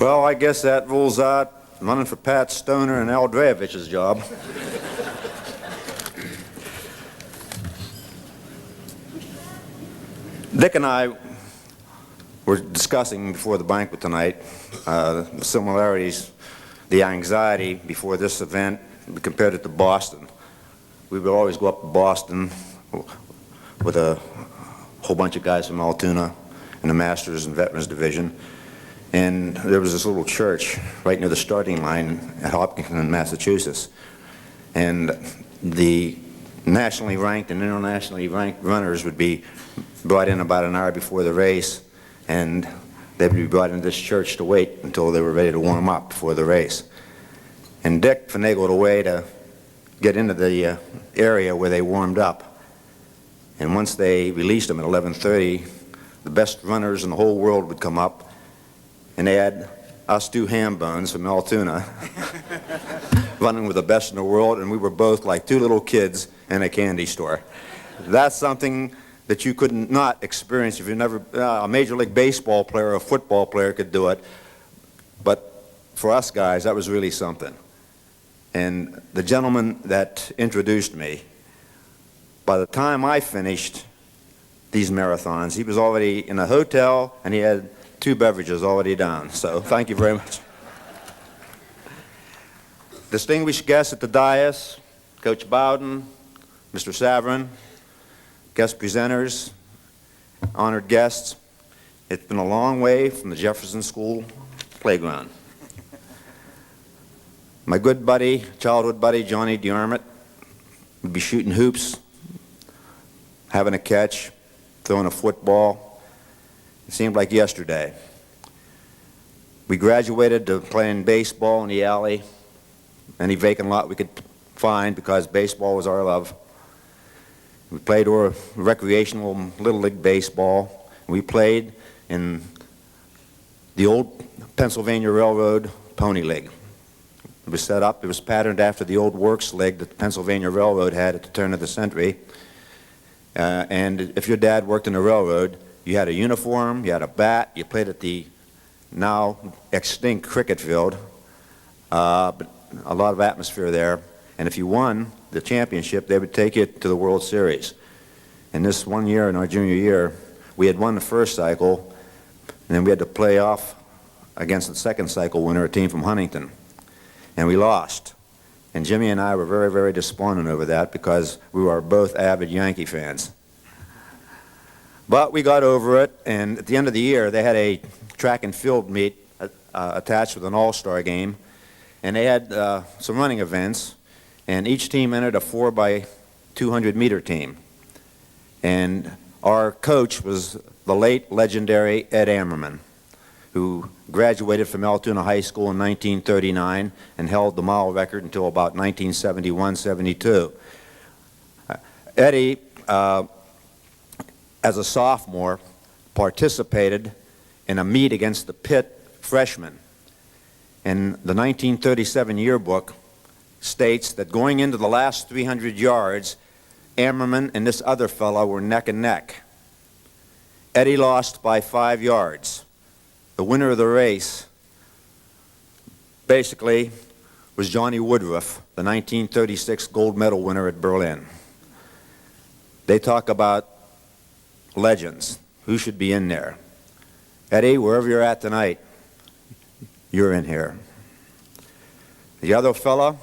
Well, I guess that rules out running for Pat Stoner and Al Dreyevich's job. Dick and I were discussing before the banquet tonight the similarities, the anxiety before this event. We compared it to Boston. We would always go up to Boston with a whole bunch of guys from Altoona in the Masters and Veterans Division. And there was this little church right near the starting line at Hopkinton, Massachusetts. And the nationally ranked and internationally ranked runners would be brought in about an hour before the race, and they'd be brought into this church to wait until they were ready to warm up before the race. And Dick finagled a way to get into the area where they warmed up. And once they released them at 11:30, the best runners in the whole world would come up, and they had us two ham bones from Altoona running with the best in the world, and we were both like two little kids in a candy store. That's something that you could not experience if you never, a Major League Baseball player or a football player could do it, but for us guys, that was really something. And the gentleman that introduced me, by the time I finished these marathons, he was already in a hotel and he had 2 beverages already down. So thank you very much. Distinguished guests at the dais, Coach Bowden, Mr. Saverin, guest presenters, honored guests, it's been a long way from the Jefferson School playground. My good buddy, childhood buddy, Johnny DiArmit, would be shooting hoops, having a catch, throwing a football. It seemed like yesterday. We graduated to playing baseball in the alley, any vacant lot we could find, because baseball was our love. We played recreational Little League baseball. We played in the old Pennsylvania Railroad Pony League. It was set up, it was patterned after the old Works League that the Pennsylvania Railroad had at the turn of the century. And if your dad worked in the railroad, you had a uniform, you had a bat, you played at the now extinct cricket field, but a lot of atmosphere there. And if you won the championship, they would take you to the World Series. And this one year, in our junior year, we had won the first cycle, and then we had to play off against the second cycle winner, a team from Huntington. And we lost. And Jimmy and I were very, very disappointed over that because we were both avid Yankee fans. But we got over it, and at the end of the year, they had a track and field meet attached with an all-star game, and they had some running events, and each team entered a 4x200 meter team. And our coach was the late legendary Ed Ammerman, who graduated from Altoona High School in 1939 and held the mile record until about 1971-72. Eddie, as a sophomore, participated in a meet against the Pitt freshmen. And the 1937 yearbook states that going into the last 300 yards, Ammerman and this other fellow were neck and neck. Eddie lost by 5 yards. The winner of the race basically was Johnny Woodruff, the 1936 gold medal winner at Berlin. They talk about legends. Who should be in there? Eddie, wherever you're at tonight, you're in here. The other fella,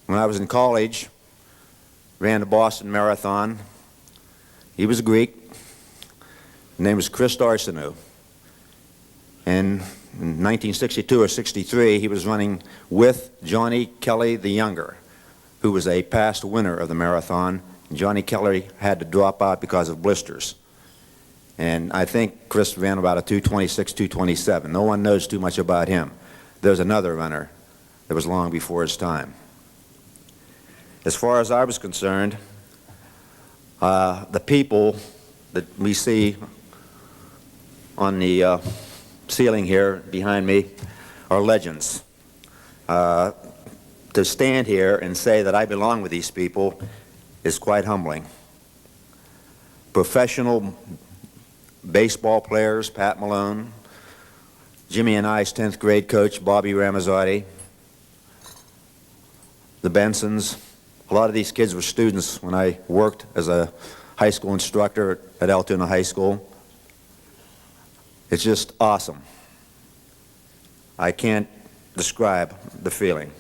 when I was in college, ran the Boston Marathon. He was Greek. His name was Chris Arsenault. And in 1962 or 63, he was running with Johnny Kelly the Younger, who was a past winner of the marathon. Johnny Kelly had to drop out because of blisters. And I think Chris ran about a 2:26, 2:27. No one knows too much about him. There's another runner that was long before his time. As far as I was concerned, the people that we see on the ceiling here behind me are legends. To stand here and say that I belong with these people is quite humbling. Professional baseball players, Pat Malone, Jimmy and I's 10th grade coach, Bobby Ramazzotti, the Bensons. A lot of these kids were students when I worked as a high school instructor at Altoona High School. It's just awesome. I can't describe the feeling.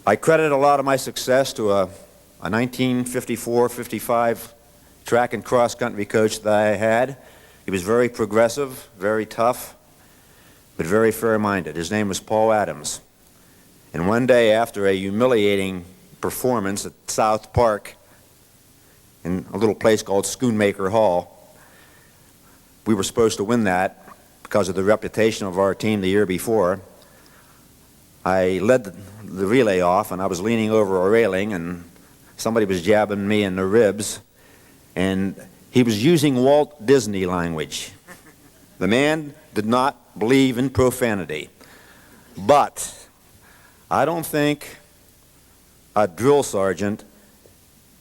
I credit a lot of my success to a 1954-55 track and cross country coach that I had. He was very progressive, very tough, but very fair-minded. His name was Paul Adams. And one day, after a humiliating performance at South Park in a little place called Schoonmaker Hall, we were supposed to win that because of the reputation of our team the year before. I led the relay off, and I was leaning over a railing, and somebody was jabbing me in the ribs, and he was using Walt Disney language. The man did not believe in profanity. But I don't think a drill sergeant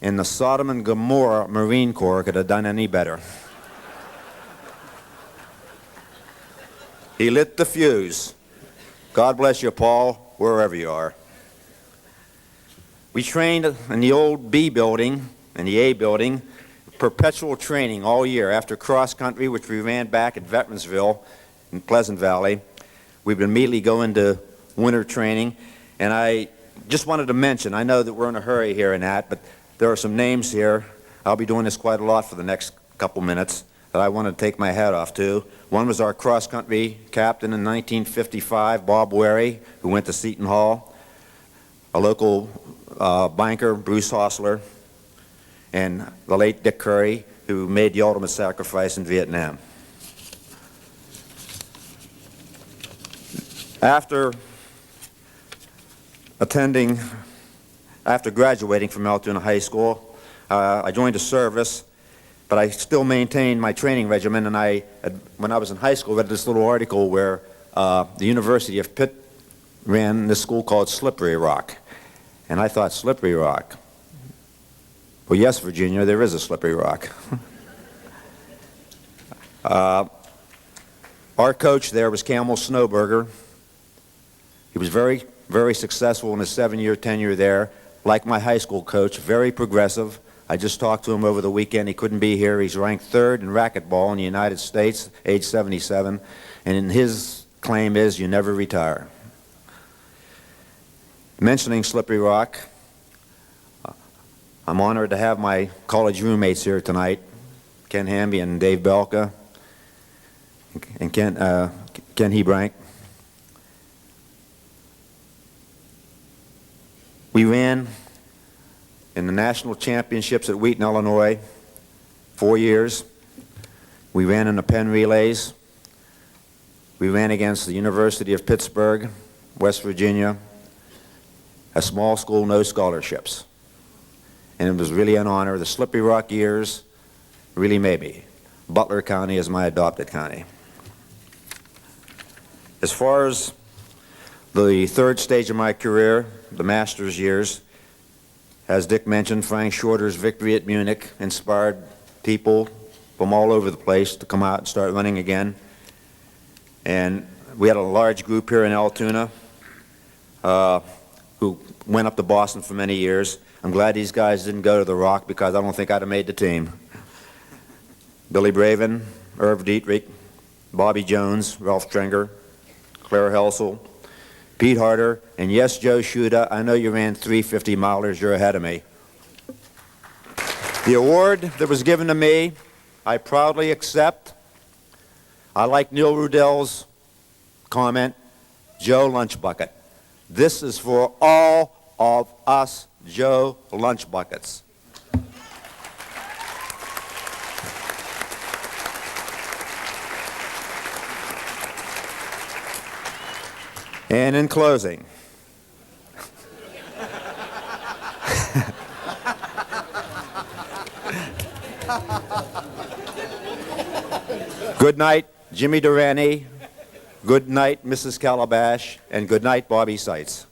in the Sodom and Gomorrah Marine Corps could have done any better. He lit the fuse. God bless you, Paul, wherever you are. We trained in the old B building and the A building, perpetual training all year. After cross country, which we ran back at Veteransville in Pleasant Valley, we would immediately go into winter training. And I just wanted to mention, I know that we're in a hurry here and that, but there are some names here. I'll be doing this quite a lot for the next couple minutes that I want to take my hat off to. One was our cross-country captain in 1955, Bob Wary, who went to Seton Hall, a local banker, Bruce Hostler, and the late Dick Curry, who made the ultimate sacrifice in Vietnam. After graduating from Altoona High School, I joined the service, but I still maintained my training regimen, and when I was in high school, I read this little article where the University of Pitt ran this school called Slippery Rock. And I thought, Slippery Rock? Well, yes, Virginia, there is a Slippery Rock. Our coach there was Camel Snowberger. He was very, very successful in his 7-year tenure there. Like my high school coach, very progressive. I just talked to him over the weekend. He couldn't be here. He's ranked 3rd in racquetball in the United States, age 77. And his claim is, you never retire. Mentioning Slippery Rock, I'm honored to have my college roommates here tonight, Ken Hamby and Dave Belka, and Ken Hebrank. We ran in the national championships at Wheaton, Illinois, 4 years. We ran in the Penn Relays. We ran against the University of Pittsburgh, West Virginia, a small school, no scholarships. And it was really an honor. The Slippery Rock years really made me. Butler County is my adopted county. As far as the 3rd stage of my career, the master's years, as Dick mentioned, Frank Shorter's victory at Munich inspired people from all over the place to come out and start running again. And we had a large group here in Altoona who went up to Boston for many years. I'm glad these guys didn't go to the Rock because I don't think I'd have made the team. Billy Braven, Irv Dietrich, Bobby Jones, Ralph Trenger, Claire Helsel, Pete Harder, and yes, Joe Shuda, I know you ran 350 milers, you're ahead of me. The award that was given to me, I proudly accept. I like Neil Rudell's comment, Joe Lunchbucket. This is for all of us Joe Lunchbuckets. And in closing, good night, Jimmy Durante. Good night, Mrs. Calabash. And good night, Bobby Seitz.